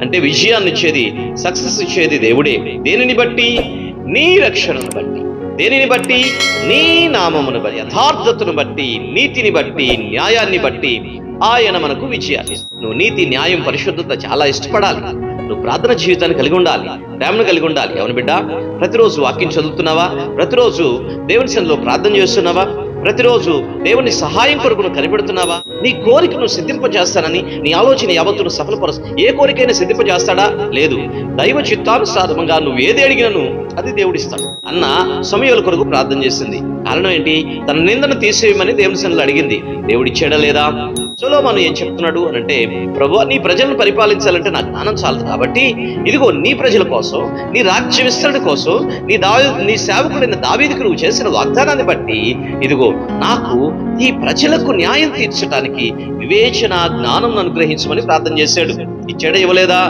అంటే విజయాన్ని ఇచ్చేది, సక్సెస్ ఇచ్చేది దేవుడే. దేనిని బట్టి? నీ రక్షణను బట్టి. దేనిని బట్టి? నీ నామమును బట్టి, యథార్థతను బట్టి, నీతిని బట్టి, న్యాయాన్ని బట్టి ఆయన మనకు విజయాన్ని. నువ్వు నీతి, న్యాయం, పరిశుద్ధత చాలా ఇష్టపడాలి. నువ్వు ప్రార్థన జీవితాన్ని కలిగి ఉండాలి, ప్రేమను కలిగి ఉండాలి. అవును బిడ్డ, ప్రతిరోజు వాక్యం చదువుతున్నావా? ప్రతిరోజు దేవుని సన్నిధిలో ప్రార్థన చేస్తున్నావా? ప్రతిరోజు దేవుని సహాయం కొరకు నువ్వు కనిపెడుతున్నావా? నీ కోరిక నువ్వు సిద్ధింపజేస్తానని నీ ఆలోచన యావత్తును సఫలపరుస్తు. ఏ కోరికైనా సిద్ధింపజేస్తాడా? లేదు. దైవ చిత్తానుసారంగా నువ్వు ఏది అడిగినను అది దేవుడిస్తాడు అన్న సమయాల కొరకు ప్రార్థన చేసింది. కారణం ఏంటి? తన నిందను తీసేయమని దేవుని సన్నిధిలో అడిగింది. దేవుడిచ్చాడా లేదా? సొలొమోను ఏం చెప్తున్నాడు అనంటే, ప్రభువా, నీ ప్రజలను పరిపాలించాలంటే నా జ్ఞానం చాలదు, కాబట్టి ఇదిగో నీ ప్రజల కోసం, నీ రాజ్య విస్తరణ కోసం, నీ సేవకుడైన దావీదుకు నువ్వు చేసిన వాగ్దానాన్ని బట్టి ఇదిగో నాకు ఈ ప్రజలకు న్యాయం తీర్చడానికి వివేచన, జ్ఞానం అనుగ్రహించమని ప్రార్థన చేశాడు. ఇచ్చాడా? ఇవ్వలేదా?